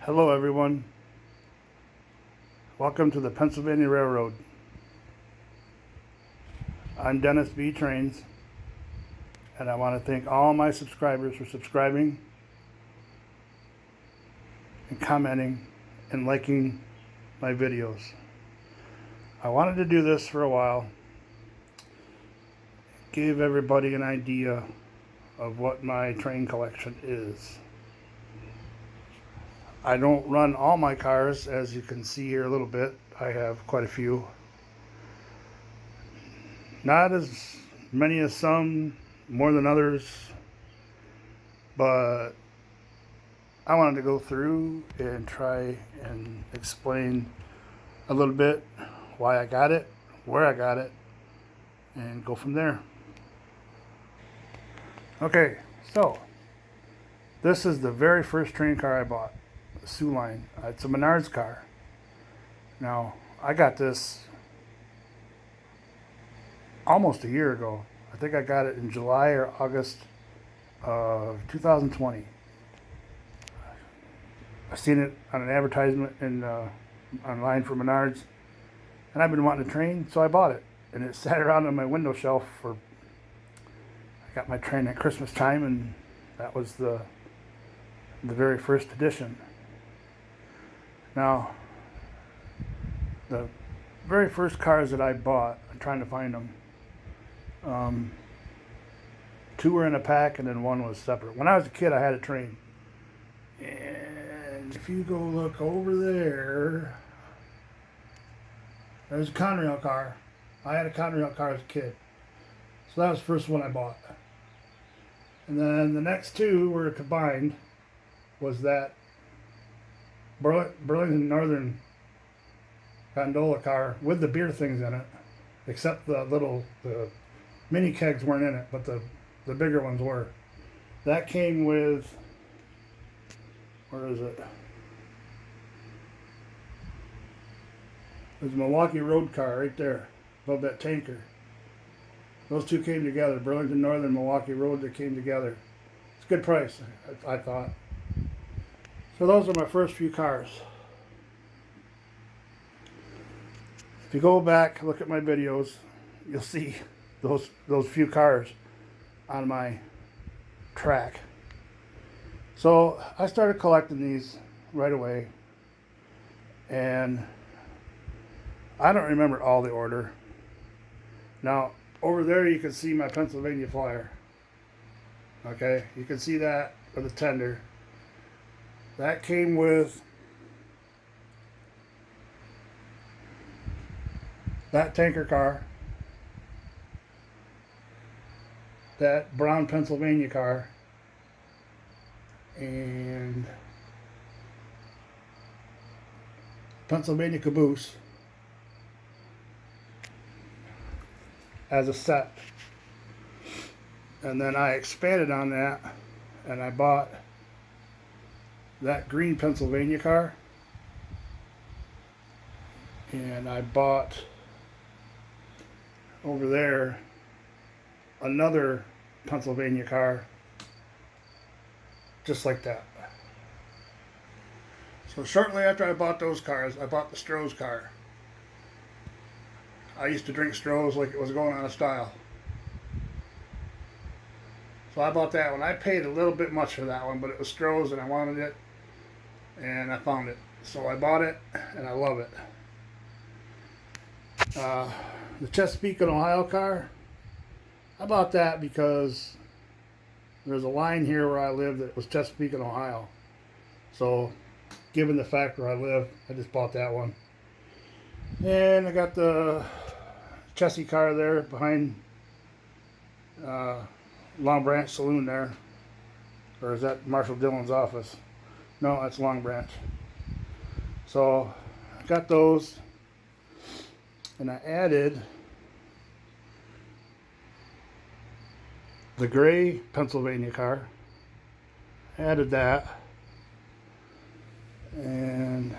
Hello everyone, welcome to the Pennsylvania Railroad. I'm Dennis B. Trains, and I want to thank all my subscribers for subscribing and commenting and liking my videos. I wanted to do this for a while, give everybody an idea of what my train collection is. I don't run all my cars, as you can see here a little bit. I have quite a few. Not as many as some, more than others, but I wanted to go through and try and explain a little bit why I got it, where I got it, and go from there. Okay, so this is the very first train car I bought. Soo Line. It's a Menards car. Now, I got this almost a year ago. I think I got it in July or August of 2020. I seen it on an advertisement online for Menards, and I've been wanting a train, so I bought it. And it sat around on my window shelf I got my train at Christmas time, and that was the very first edition. Now, the very first cars that I bought, I'm trying to find them. Two were in a pack, and then one was separate. When I was a kid, I had a train. And if you go look over there, there's a Conrail car. I had a Conrail car as a kid. So that was the first one I bought. And then the next two were combined, was that Burlington Northern gondola car with the beer things in it, except the mini kegs weren't in it, but the bigger ones were. That came with, where is it? There's a Milwaukee Road car right there, above that tanker. Those two came together, Burlington Northern, Milwaukee Road, that came together. It's a good price, I thought. So those are my first few cars. If you go back, look at my videos, you'll see those few cars on my track. So I started collecting these right away, and I don't remember all the order. Now, over there you can see my Pennsylvania Flyer. Okay, you can see that with the tender. That came with that tanker car, that brown Pennsylvania car, and Pennsylvania caboose as a set. And then I expanded on that, and I bought that green Pennsylvania car, and I bought over there another Pennsylvania car just like that. So shortly after I bought those cars, I bought the Stroh's car. I used to drink Stroh's like it was going out of style. So I bought that one. I paid a little bit much for that one, but it was Stroh's and I wanted it, and I found it. So I bought it, and I love it. The Chesapeake and Ohio car, I bought that because there's a line here where I live that was Chesapeake and Ohio. So, given the fact where I live, I just bought that one. And I got the Chessie car there behind Long Branch Saloon there. Or is that Marshall Dillon's office? No, that's Long Branch. So, I got those. And I added the gray Pennsylvania car. Added that. And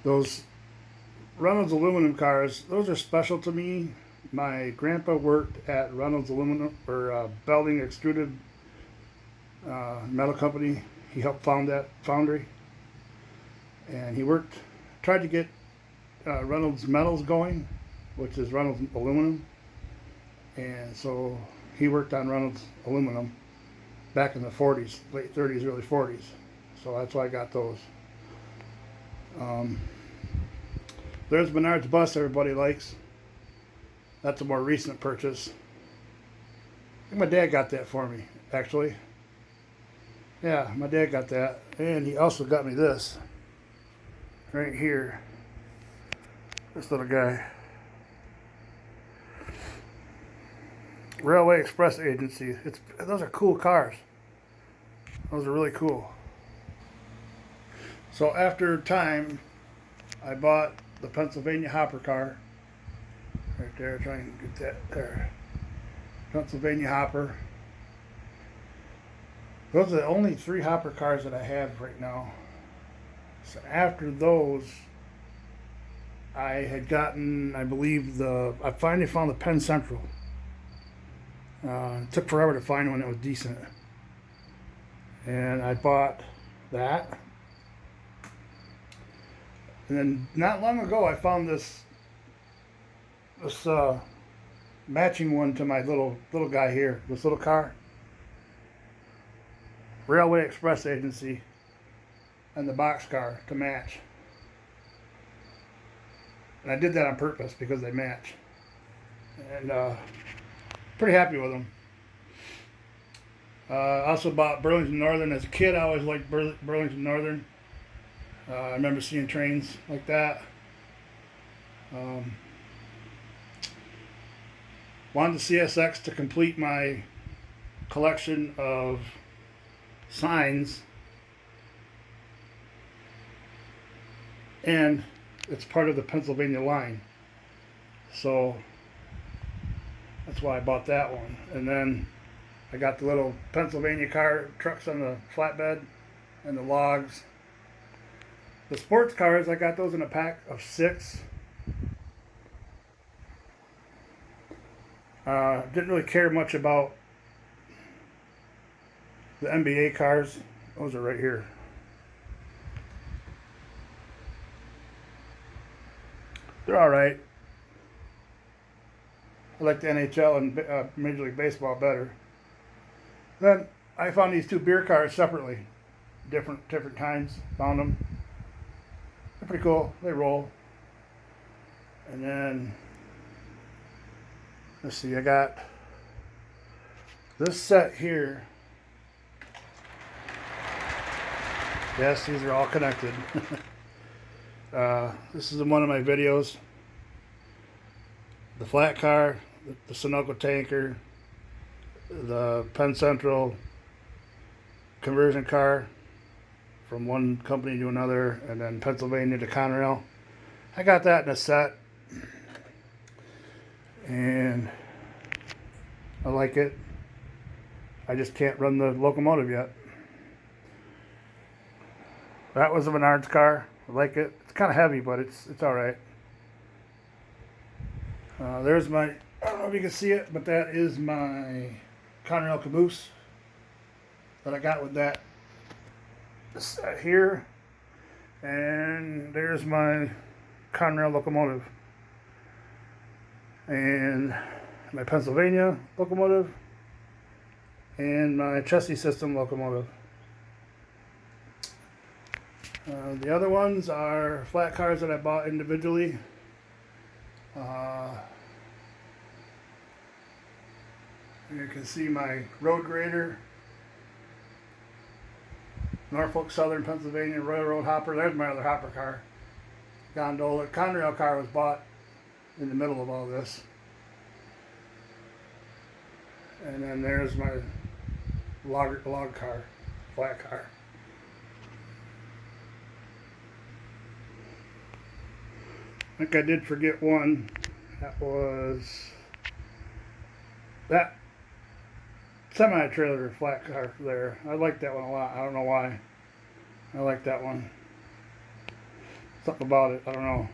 those Reynolds aluminum cars, those are special to me. My grandpa worked at Reynolds aluminum, or Belding extruded metal company. He helped found that foundry, and he tried to get Reynolds Metals going, which is Reynolds Aluminum, and so he worked on Reynolds Aluminum back in the 40s, late 30s, early 40s. So that's why I got those. There's Menard's bus everybody likes. That's a more recent purchase. I think my dad got that for me, actually. Yeah, my dad got that. And he also got me this. Right here. This little guy. Railway Express Agency. Those are cool cars. Those are really cool. So after time, I bought the Pennsylvania hopper car. Right there, trying to get that there. Pennsylvania hopper. Those are the only 3 hopper cars that I have right now. So after those, I had gotten, I believe, I finally found the Penn Central. It took forever to find one that was decent. And I bought that. And then not long ago, I found this matching one to my little guy here, this little car. Railway Express Agency, and the box car to match. And I did that on purpose because they match. And pretty happy with them. I also bought Burlington Northern. As a kid, I always liked Burlington Northern. I remember seeing trains like that. Wanted the CSX to complete my collection of signs, and it's part of the Pennsylvania line, so that's why I bought that one. And then I got the little Pennsylvania car trucks on the flatbed and the logs. The sports cars, I got those in a pack of 6. Didn't really care much about the NBA cars. Those are right here. They're alright. I like the NHL and Major League Baseball better. Then I found these 2 beer cars separately. Different kinds. Found them. They're pretty cool. They roll. And then, let's see, I got this set here. Yes, these are all connected. This is in one of my videos. The flat car, the Sunoco tanker, the Penn Central conversion car from one company to another, and then Pennsylvania to Conrail. I got that in a set, and I like it. I just can't run the locomotive yet. That was a Menards car. I like it. It's kind of heavy, but it's all right. There's my, I don't know if you can see it, but that is my Conrail caboose that I got with that set here. And there's my Conrail locomotive. And my Pennsylvania locomotive. And my Chessie System locomotive. The other ones are flat cars that I bought individually. You can see my road grader, Norfolk Southern Pennsylvania Railroad hopper. There's my other hopper car. Gondola. Conrail car was bought in the middle of all this. And then there's my log car, flat car. I think I did forget one. That was that semi-trailer flat car there. I like that one a lot. I don't know why. I like that one. Something about it. I don't know.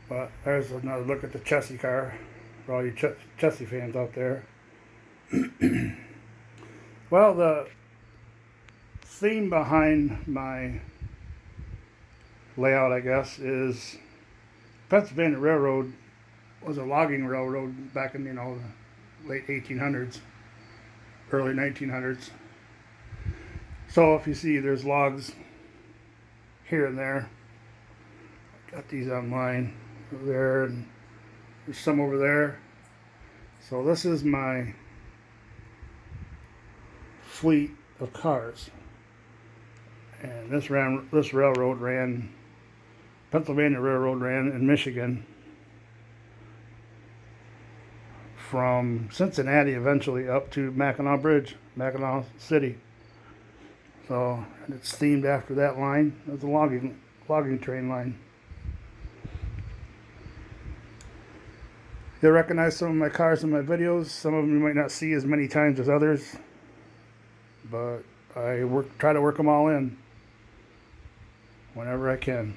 But there's another look at the Chessie car for all you Chessie fans out there. Well, the theme behind my layout, I guess, is Pennsylvania Railroad was a logging railroad back in, the late 1800s, early 1900s. So if you see, there's logs here and there. Got these on mine over there, and there's some over there. So this is my fleet of cars, and this Pennsylvania Railroad ran in Michigan from Cincinnati eventually up to Mackinac Bridge, Mackinac City. So, and it's themed after that line. It's a logging train line. You'll recognize some of my cars in my videos. Some of them you might not see as many times as others, but I try to work them all in whenever I can.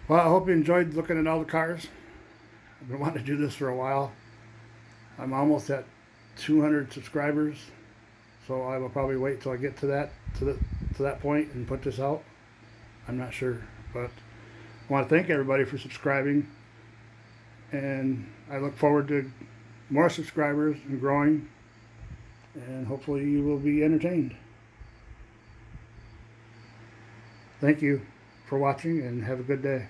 Well, I hope you enjoyed looking at all the cars. I've been wanting to do this for a while. I'm almost at 200 subscribers, so I will probably wait till I get to that point and put this out. I'm not sure, but I want to thank everybody for subscribing, and I look forward to more subscribers and growing, and hopefully you will be entertained. Thank you for watching, and have a good day.